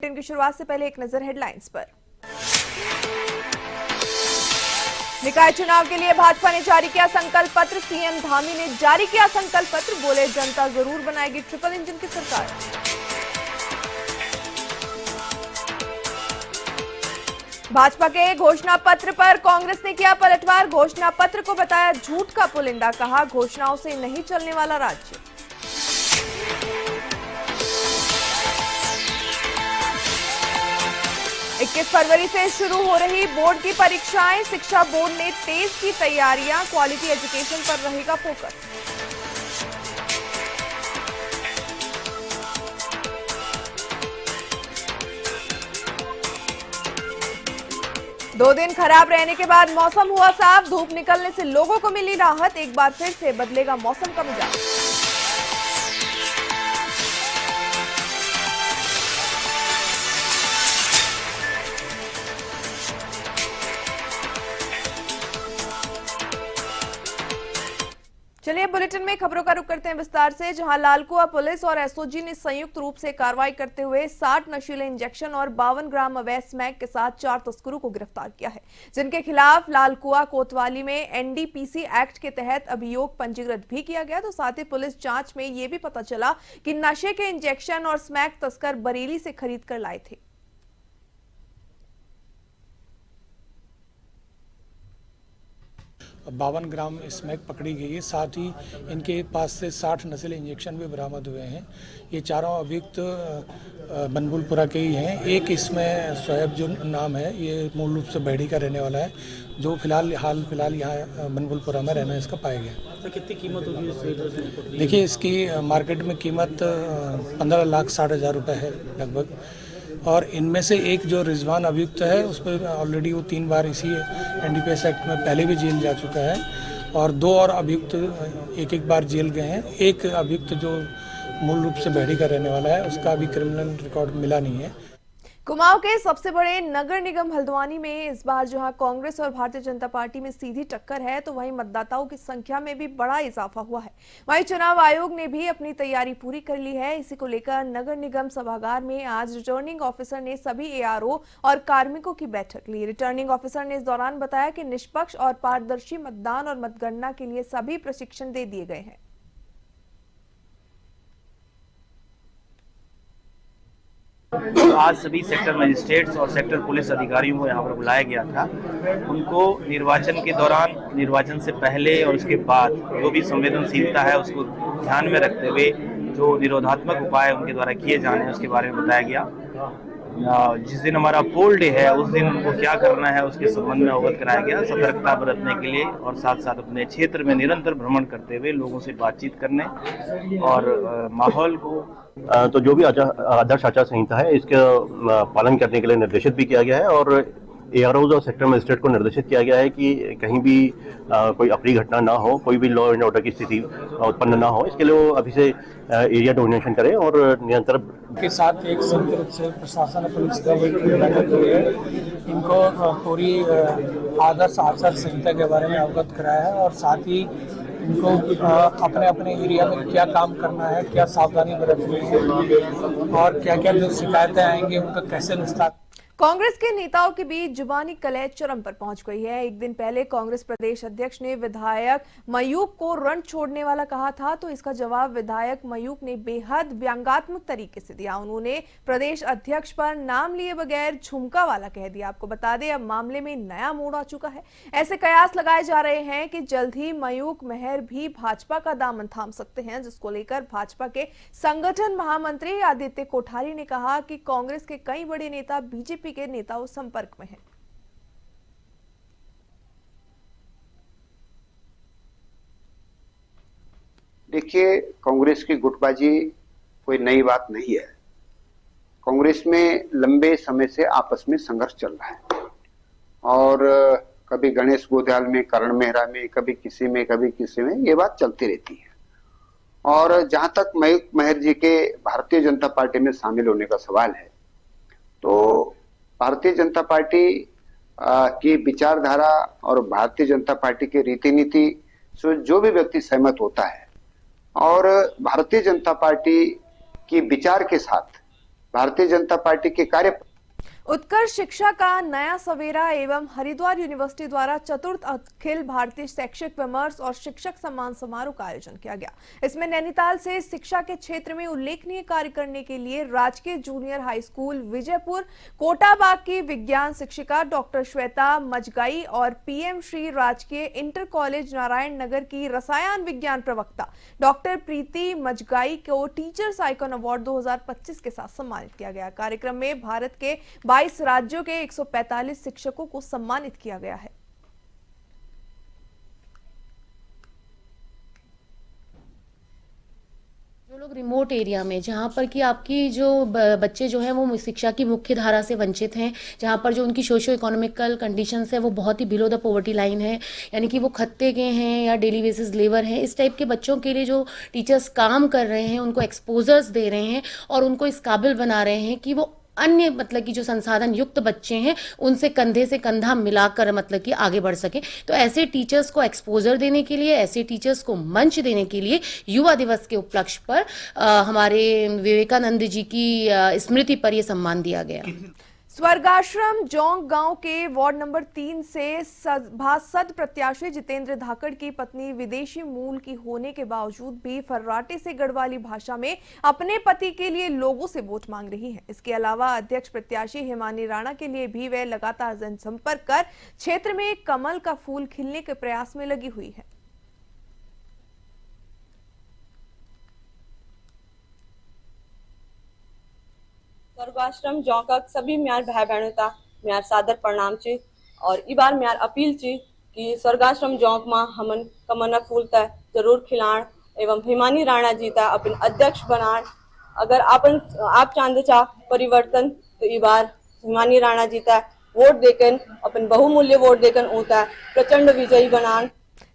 Bulletin की शुरुआत से पहले एक नजर हेडलाइंस पर। निकाय चुनाव के लिए भाजपा ने जारी किया संकल्प पत्र। सीएम धामी ने जारी किया संकल्प पत्र, बोले जनता जरूर बनाएगी ट्रिपल इंजन की सरकार। भाजपा के घोषणा पत्र पर कांग्रेस ने किया पलटवार। घोषणा पत्र को बताया झूठ का पुलिंदा, कहा घोषणाओं से नहीं चलने वाला राज्य। इक्कीस फरवरी से शुरू हो रही बोर्ड की परीक्षाएं, शिक्षा बोर्ड ने तेज की तैयारियां, क्वालिटी एजुकेशन पर रहेगा फोकस। दो दिन खराब रहने के बाद मौसम हुआ साफ, धूप निकलने से लोगों को मिली राहत। एक बार फिर से बदलेगा मौसम का मिजाज। चलिए बुलेटिन में खबरों का रुख करते हैं विस्तार से, जहां लालकुआ पुलिस और एसओजी ने संयुक्त रूप से कार्रवाई करते हुए 60 नशीले इंजेक्शन और 52 ग्राम अवैध स्मैक के साथ 4 तस्करों को गिरफ्तार किया है, जिनके खिलाफ लालकुआ कोतवाली में एनडीपीसी एक्ट के तहत अभियोग पंजीकृत भी किया गया। तो साथ ही पुलिस जांच में यह भी पता चला कि नशे के इंजेक्शन और स्मैक तस्कर बरेली से खरीद कर लाए थे। 52 ग्राम स्मैक पकड़ी गई है, साथ ही इनके पास से 60 नशीले इंजेक्शन भी बरामद हुए हैं। ये चारों अभियुक्त बनबुलपुरा के ही हैं। एक इसमें शोएब जो नाम है, ये मूल रूप से बैड़ी का रहने वाला है, जो हाल फिलहाल यहाँ बनबुलपुरा में रहना इसका पाया गया। तो कितनी कीमत होगी? देखिए, इसकी मार्केट में कीमत 15,60,000 रुपये है लगभग। और इनमें से एक जो रिजवान अभियुक्त है, उस पर ऑलरेडी वो 3 बार इसी एनडीपीएस एक्ट में पहले भी जेल जा चुका है, और 2 और अभियुक्त एक बार जेल गए हैं। एक अभियुक्त जो मूल रूप से बैड़ी का रहने वाला है, उसका अभी क्रिमिनल रिकॉर्ड मिला नहीं है। कुमाऊं के सबसे बड़े नगर निगम हल्द्वानी में इस बार जहां कांग्रेस और भारतीय जनता पार्टी में सीधी टक्कर है, तो वहीं मतदाताओं की संख्या में भी बड़ा इजाफा हुआ है। वहीं चुनाव आयोग ने भी अपनी तैयारी पूरी कर ली है। इसी को लेकर नगर निगम सभागार में आज रिटर्निंग ऑफिसर ने सभी एआरओ और कार्मिकों की बैठक ली। रिटर्निंग ऑफिसर ने इस दौरान बताया कि निष्पक्ष और पारदर्शी मतदान और मतगणना के लिए सभी प्रशिक्षण दे दिए गए हैं। तो आज सभी सेक्टर मजिस्ट्रेट्स और सेक्टर पुलिस अधिकारियों को यहाँ पर बुलाया गया था। उनको निर्वाचन के दौरान, निर्वाचन से पहले और उसके बाद जो भी संवेदनशीलता है उसको ध्यान में रखते हुए जो निरोधात्मक उपाय उनके द्वारा किए जाने हैं उसके बारे में बताया गया। जिस दिन हमारा पोल डे है उस दिन उनको क्या करना है उसके संबंध में अवगत कराया गया, सतर्कता बरतने के लिए, और साथ साथ अपने क्षेत्र में निरंतर भ्रमण करते हुए लोगों से बातचीत करने और माहौल को तो जो भी आदर्श आचार संहिता है इसका पालन करने के लिए निर्देशित भी किया गया है। और एआरओज और सेक्टर मजिस्ट्रेट को निर्देशित किया गया है कि कहीं भी कोई अप्रिय घटना ना हो, कोई भी लॉ एंड ऑर्डर की स्थिति उत्पन्न ना हो, इसके लिए वो अभी से एरिया डोमिनेशन करें और निरंतर के साथ एक संयुक्त रूप से प्रशासन और पुलिस की बैठक हुई है। इनको पूरी आदर्श आचार संहिता के बारे में अवगत कराया है, और साथ ही इनको अपने अपने एरिया में क्या काम करना है, क्या सावधानी बरतनी है, और क्या क्या जो शिकायतें आएंगी उनका कैसे निस्तार। कांग्रेस के नेताओं के बीच जुबानी कलह चरम पर पहुंच गई है। एक दिन पहले कांग्रेस प्रदेश अध्यक्ष ने विधायक मयूक को रण छोड़ने वाला कहा था, तो इसका जवाब विधायक मयूक ने बेहद व्यंग्यात्मक तरीके से दिया। उन्होंने प्रदेश अध्यक्ष पर नाम लिए बगैर झुमका वाला कह दिया। आपको बता दें, अब मामले में नया मोड़ आ चुका है। ऐसे कयास लगाए जा रहे हैं कि जल्द ही मयूक मेहर भी भाजपा का दामन थाम सकते हैं, जिसको लेकर भाजपा के संगठन महामंत्री आदित्य कोठारी ने कहा कि कांग्रेस के कई बड़े नेता बीजेपी के नेताओं संपर्क में हैं। देखिए, कांग्रेस की गुटबाजी कोई नई बात नहीं है। कांग्रेस में लंबे समय से आपस में संघर्ष चल रहा है, और कभी गणेश गोदयाल में, करण मेहरा में, कभी किसी में, कभी किसी में, ये बात चलती रहती है। और जहां तक मयूक मेहर जी के भारतीय जनता पार्टी में शामिल होने का सवाल है, तो भारतीय जनता पार्टी की विचारधारा और भारतीय जनता पार्टी की रीति नीति से जो भी व्यक्ति सहमत होता है और भारतीय जनता पार्टी की विचार के साथ भारतीय जनता पार्टी के कार्य उत्कर्ष शिक्षा का नया सवेरा एवं हरिद्वार यूनिवर्सिटी द्वारा चतुर्थ अखिल भारतीय शैक्षिक विमर्श और शिक्षक सम्मान समारोह का आयोजन किया गया। इसमें नैनीताल से शिक्षा के क्षेत्र में उल्लेखनीय कार्य करने के लिए राजकीय junior high school Vijaypur Kotabagh की विज्ञान शिक्षिका डॉक्टर श्वेता मजगाई और पीएम श्री राजकीय इंटर कॉलेज नारायण नगर की रसायन विज्ञान प्रवक्ता डॉक्टर प्रीति मजगाई को टीचर्स आइकॉन अवार्ड 2025 के साथ सम्मानित किया गया। कार्यक्रम में भारत के 22 राज्यों के 145 शिक्षकों को सम्मानित किया गया है। जो लोग रिमोट एरिया में, जहाँ पर कि आपकी जो बच्चे जो हैं वो शिक्षा की मुख्य धारा से वंचित हैं, जहाँ पर जो उनकी सोशो इकोनॉमिकल कंडीशंस है वो बहुत ही बिलो द पॉवर्टी लाइन है, यानी कि वो खत्ते के हैं या डेली बेसिस लेबर हैं, इस टाइप के बच्चों के लिए जो टीचर्स काम कर रहे हैं उनको एक्सपोजर्स दे रहे हैं और उनको इस काबिल बना रहे हैं कि वो अन्य मतलब कि जो संसाधन युक्त बच्चे हैं उनसे कंधे से कंधा मिलाकर मतलब कि आगे बढ़ सके। तो ऐसे टीचर्स को एक्सपोजर देने के लिए, ऐसे टीचर्स को मंच देने के लिए युवा दिवस के उपलक्ष्य पर हमारे विवेकानंद जी की स्मृति पर यह सम्मान दिया गया। स्वर्गाश्रम जौंग गांव के वार्ड नंबर 3 से भाजपा प्रत्याशी जितेंद्र धाकड़ की पत्नी विदेशी मूल की होने के बावजूद भी फर्राटे से गढ़वाली भाषा में अपने पति के लिए लोगों से वोट मांग रही हैं। इसके अलावा अध्यक्ष प्रत्याशी हिमानी राणा के लिए भी वह लगातार जनसंपर्क कर क्षेत्र में कमल का फूल खिलने के प्रयास में लगी हुई है। स्वर्गाश्रम जौंका सभी म्यार भाई बहनों का म्यार सादर प्रणाम चे और ई बार म्यार अपील चे कि स्वर्गाश्रम जौंक में हमन कमना फूल ता जरूर खिलाण एवं हिमानी राणा जी ता अपन अध्यक्ष बनाण। अगर आप चाहते चा परिवर्तन तो ई बार हिमानी राणा जी ता वोट देकर अपन बहुमूल्य वोट देकर उता प्रचंड विजयी बनाण।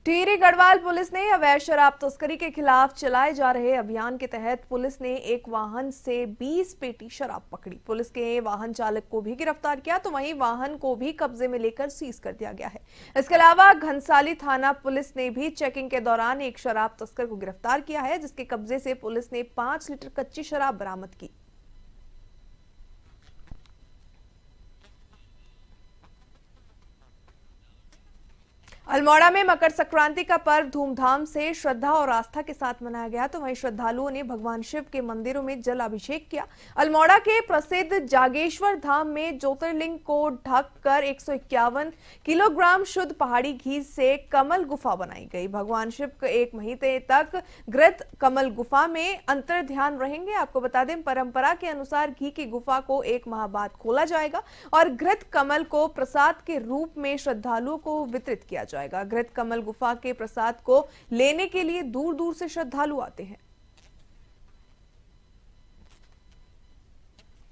टिहरी गढ़वाल पुलिस ने अवैध शराब तस्करी के खिलाफ चलाए जा रहे अभियान के तहत पुलिस ने एक वाहन से 20 पेटी शराब पकड़ी। पुलिस के वाहन चालक को भी गिरफ्तार किया तो वहीं वाहन को भी कब्जे में लेकर सीज कर दिया गया है। इसके अलावा घनसाली थाना पुलिस ने भी चेकिंग के दौरान एक शराब तस्कर को गिरफ्तार किया है, जिसके कब्जे से पुलिस ने 5 लीटर कच्ची शराब बरामद की। अल्मोड़ा में मकर संक्रांति का पर्व धूमधाम से श्रद्धा और आस्था के साथ मनाया गया तो वहीं श्रद्धालुओं ने भगवान शिव के मंदिरों में जल अभिषेक किया। अल्मोड़ा के प्रसिद्ध जागेश्वर धाम में ज्योतिर्लिंग को ढककर 151 किलोग्राम शुद्ध पहाड़ी घी से कमल गुफा बनाई गई। भगवान शिव को 1 महीने तक घृत कमल गुफा में अंतर ध्यान रहेंगे। आपको बता दें, परंपरा के अनुसार घी की गुफा को 1 माह बाद खोला जाएगा और घृत कमल को प्रसाद के रूप में श्रद्धालुओं को वितरित किया जाएगा। घृत कमल गुफा के प्रसाद को लेने के लिए दूर दूर से श्रद्धालु आते हैं।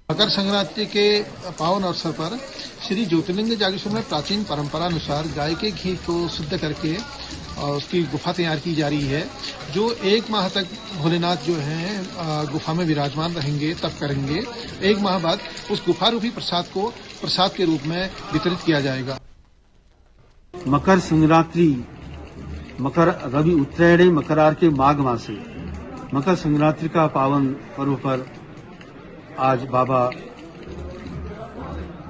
मकर संक्रांति के पावन अवसर पर श्री ज्योतिर्लिंग जागेश्वर में प्राचीन परंपरा अनुसार गाय के घी को शुद्ध करके और उसकी गुफा तैयार की जा रही है, जो 1 माह तक भोलेनाथ जो हैं गुफा में विराजमान रहेंगे, तप करेंगे। 1 माह बाद उस गुफा रूपी प्रसाद को प्रसाद के रूप में वितरित किया जाएगा। मकर संक्रांति मकर रवि उत्तरायणे मकरार के माघ मासे मकर संक्रांति का पावन पर्व पर आज बाबा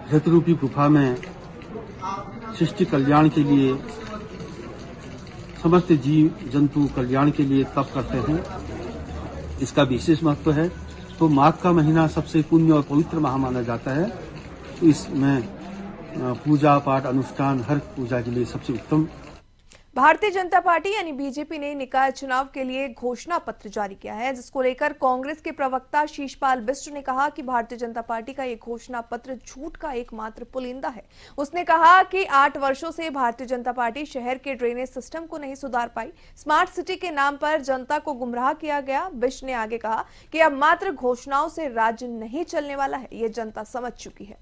घृतरूपी गुफा में सृष्टि कल्याण के लिए, समस्त जीव जंतु कल्याण के लिए तप करते हैं। इसका विशेष महत्व है। तो माघ का महीना सबसे पुण्य और पवित्र माह माना जाता है। तो इसमें पूजा पाठ अनुष्ठान हर पूजा के लिए सबसे उत्तम। भारतीय जनता पार्टी यानी बीजेपी ने निकाय चुनाव के लिए घोषणा पत्र जारी किया है, जिसको लेकर कांग्रेस के प्रवक्ता शीशपाल बिष्ट ने कहा कि भारतीय जनता पार्टी का ये घोषणा पत्र झूठ का एकमात्र पुलिंदा है। उसने कहा कि 8 वर्षों से भारतीय जनता पार्टी शहर के ड्रेनेज सिस्टम को नहीं सुधार पाई, स्मार्ट सिटी के नाम पर जनता को गुमराह किया गया। बिष्ट ने आगे कहा कि अब मात्र घोषणाओं से राज्य नहीं चलने वाला है, ये जनता समझ चुकी है।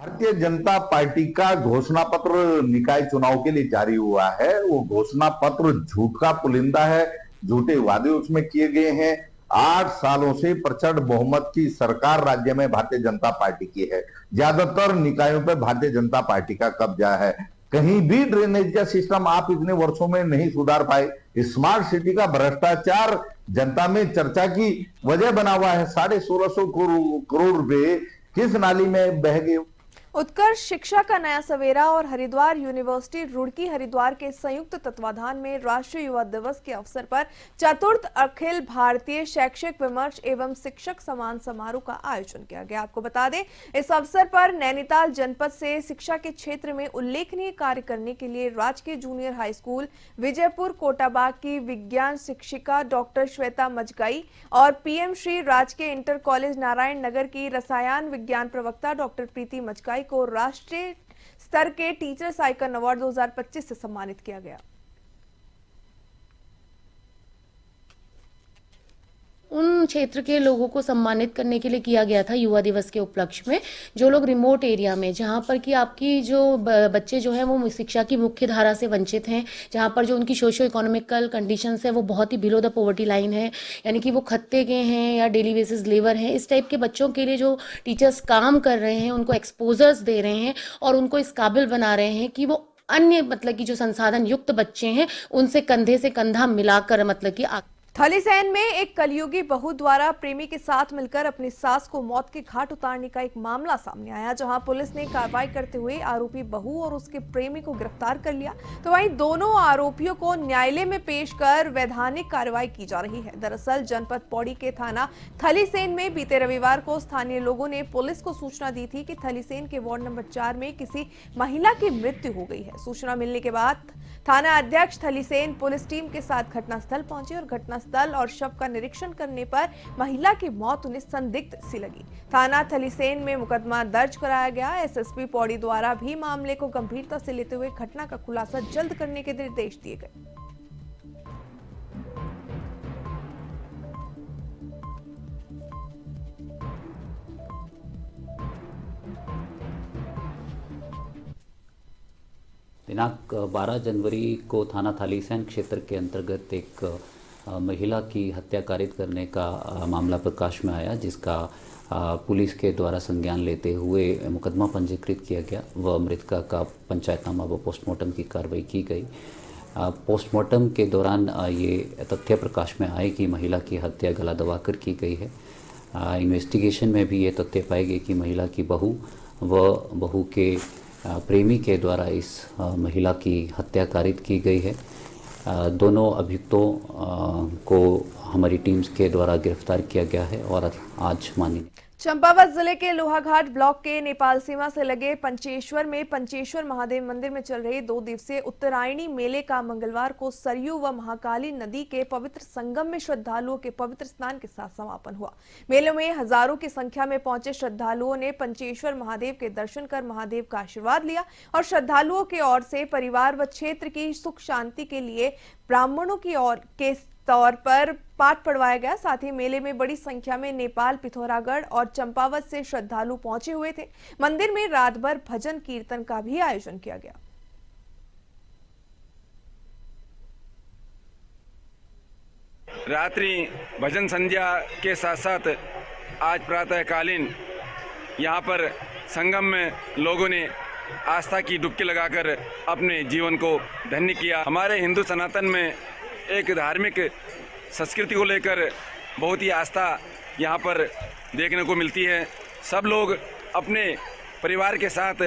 भारतीय जनता पार्टी का घोषणा पत्र निकाय चुनाव के लिए जारी हुआ है। वो घोषणा पत्र झूठ का पुलिंदा है, झूठे वादे उसमें किए गए हैं। 8 सालों से प्रचंड बहुमत की सरकार राज्य में भारतीय जनता पार्टी की है। ज्यादातर निकायों पर भारतीय जनता पार्टी का कब्जा है। कहीं भी ड्रेनेज का सिस्टम आप इतने वर्षों में नहीं सुधार पाए। स्मार्ट सिटी का भ्रष्टाचार जनता में चर्चा की वजह बना हुआ है। 1650 करोड़ रुपए किस नाली में बह गए। उत्कर्ष शिक्षा का नया सवेरा और हरिद्वार यूनिवर्सिटी रुड़की हरिद्वार के संयुक्त तत्वाधान में राष्ट्रीय युवा दिवस के अवसर पर चतुर्थ अखिल भारतीय शैक्षिक विमर्श एवं शिक्षक सम्मान समारोह का आयोजन किया गया। आपको बता दें, इस अवसर पर नैनीताल जनपद से शिक्षा के क्षेत्र में उल्लेखनीय कार्य करने के लिए राजकीय junior high school Vijaypur Kotabagh की विज्ञान शिक्षिका डॉक्टर श्वेता मजगाई और पीएम श्री राजकीय इंटर कॉलेज नारायण नगर की रसायन विज्ञान प्रवक्ता डॉक्टर प्रीति मजगाई को राष्ट्रीय स्तर के टीचर्स आइकन अवार्ड 2025 से सम्मानित किया गया। उन क्षेत्र के लोगों को सम्मानित करने के लिए किया गया था युवा दिवस के उपलक्ष्य में, जो लोग रिमोट एरिया में, जहां पर कि आपकी जो बच्चे जो हैं वो शिक्षा की मुख्य धारा से वंचित हैं, जहां पर जो उनकी सोशो इकोनॉमिकल कंडीशंस है वो बहुत ही बिलो द पॉवर्टी लाइन है, यानी कि वो खत्ते के हैं या डेली बेसिस लेबर हैं। इस टाइप के बच्चों के लिए जो टीचर्स काम कर रहे हैं, उनको एक्सपोजर्स दे रहे हैं और उनको इस काबिल बना रहे हैं कि वो अन्य मतलब कि जो संसाधन युक्त बच्चे हैं उनसे कंधे से कंधा मिलाकर मतलब कि थलीसैन में एक कलयुगी बहू द्वारा प्रेमी के साथ मिलकर अपनी सास को मौत के घाट उतारने का एक मामला सामने आया, जहां पुलिस ने कार्रवाई करते हुए आरोपी बहू और उसके प्रेमी को गिरफ्तार कर लिया। तो वहीं दोनों आरोपियों को न्यायालय में पेश कर वैधानिक कार्रवाई की जा रही है। दरअसल जनपद पौड़ी के थाना थलीसैन में बीते रविवार को स्थानीय लोगों ने पुलिस को सूचना दी थी कि थलीसैन के वार्ड नंबर 4 में किसी महिला की मृत्यु हो गई है। सूचना मिलने के बाद थाना अध्यक्ष थलीसैन पुलिस टीम के साथ घटनास्थल पहुंचे और घटनास्थल और शव का निरीक्षण करने पर महिला की मौत उन्हें संदिग्ध सी लगी। थाना थलीसैन में मुकदमा दर्ज कराया गया। एसएसपी पौड़ी द्वारा भी मामले को गंभीरता से लेते हुए घटना का खुलासा जल्द करने के निर्देश दिए गए। दिनांक 12 जनवरी को थाना थलीसैन क्षेत्र के अंतर्गत एक महिला की हत्या कारित करने का मामला प्रकाश में आया, जिसका पुलिस के द्वारा संज्ञान लेते हुए मुकदमा पंजीकृत किया गया व मृतका का पंचायतनामा व पोस्टमार्टम की कार्रवाई की गई। पोस्टमार्टम के दौरान ये तथ्य प्रकाश में आए कि महिला की हत्या गला दबाकर की गई है। इन्वेस्टिगेशन में भी ये तथ्य पाए गए कि महिला की बहू व बहू के प्रेमी के द्वारा इस महिला की हत्या कारित की गई है। दोनों अभियुक्तों को हमारी टीम्स के द्वारा गिरफ्तार किया गया है और आज माननीय चंपावत जिले के लोहाघाट ब्लॉक के नेपाल सीमा से लगे पंचेश्वर में पंचेश्वर महादेव मंदिर में चल रहे 2 दिवसीय उत्तरायणी मेले का मंगलवार को सरयू व महाकाली नदी के पवित्र संगम में श्रद्धालुओं के पवित्र स्नान के साथ समापन हुआ। मेले में हजारों की संख्या में पहुंचे श्रद्धालुओं ने पंचेश्वर महादेव के दर्शन कर महादेव का आशीर्वाद लिया और श्रद्धालुओं की ओर से परिवार व क्षेत्र की सुख शांति के लिए ब्राह्मणों की ओर के तौर पर पाठ पढ़वाया गया। साथ ही मेले में बड़ी संख्या में नेपाल, पिथौरागढ़ और चंपावत से श्रद्धालु पहुंचे हुए थे। मंदिर में रात भर भजन कीर्तन का भी आयोजन किया गया। रात्रि भजन संध्या के साथ साथ आज प्रातःकालीन यहाँ पर संगम में लोगों ने आस्था की डुबकी लगाकर अपने जीवन को धन्य किया। हमारे हिंदू सनातन में एक धार्मिक संस्कृति को लेकर बहुत ही आस्था यहाँ पर देखने को मिलती है। सब लोग अपने परिवार के साथ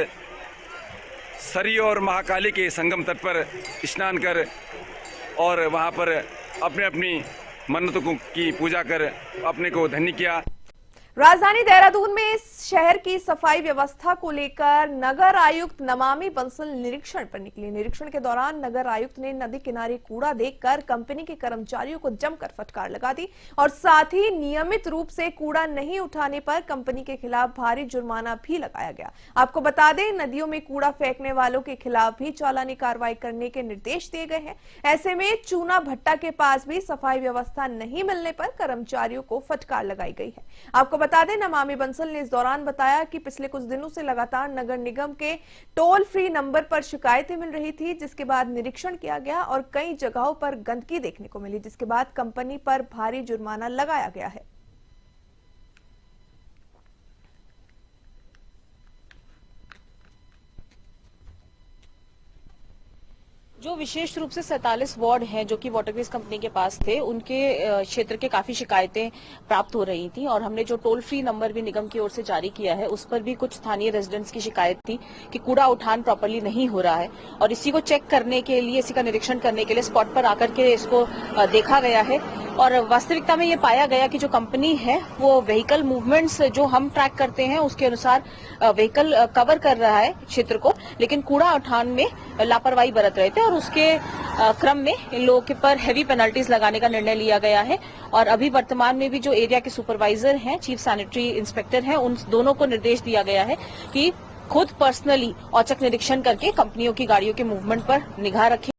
सरयू और महाकाली के संगम तट पर स्नान कर और वहाँ पर अपने अपनी मन्नतों की पूजा कर अपने को धन्य किया। राजधानी देहरादून में शहर की सफाई व्यवस्था को लेकर नगर आयुक्त नमामि बंसल निरीक्षण पर निकले। निरीक्षण के दौरान नगर आयुक्त ने नदी किनारे कूड़ा देखकर कंपनी के कर्मचारियों को जमकर फटकार लगा दी और साथ ही नियमित रूप से कूड़ा नहीं उठाने पर कंपनी के खिलाफ भारी जुर्माना भी लगाया गया। आपको बता दें, नदियों में कूड़ा फेंकने वालों के खिलाफ भी चालानी कार्रवाई करने के निर्देश दिए गए हैं। ऐसे में चूना भट्टा के पास भी सफाई व्यवस्था नहीं मिलने पर कर्मचारियों को फटकार लगाई गई है। आपको बता दें, नमामि बंसल ने इस दौरान बताया कि पिछले कुछ दिनों से लगातार नगर निगम के टोल फ्री नंबर पर शिकायतें मिल रही थी, जिसके बाद निरीक्षण किया गया और कई जगहों पर गंदगी देखने को मिली, जिसके बाद कंपनी पर भारी जुर्माना लगाया गया है। विशेष रूप से 47 वार्ड हैं जो कि वाटरग्रिड्स कंपनी के पास थे, उनके क्षेत्र के काफी शिकायतें प्राप्त हो रही थी और हमने जो टोल फ्री नंबर भी निगम की ओर से जारी किया है उस पर भी कुछ स्थानीय रेजिडेंट्स की शिकायत थी कि कूड़ा उठान प्रॉपर्ली नहीं हो रहा है और इसी को चेक करने के लिए, इसी का निरीक्षण करने के लिए स्पॉट पर आकर के इसको देखा गया है और वास्तविकता में ये पाया गया कि जो कंपनी है वो व्हीकल मूवमेंट्स जो हम ट्रैक करते हैं उसके अनुसार व्हीकल कवर कर रहा है क्षेत्र को, लेकिन कूड़ा उठान में लापरवाही बरत रहे थे और उसके क्रम में इन लोगों के पर हैवी पेनल्टीज लगाने का निर्णय लिया गया है और अभी वर्तमान में भी जो एरिया के सुपरवाइजर हैं, चीफ सैनिटरी इंस्पेक्टर हैं, उन दोनों को निर्देश दिया गया है कि खुद पर्सनली औचक निरीक्षण करके कंपनियों की गाड़ियों के मूवमेंट पर निगाह रखें।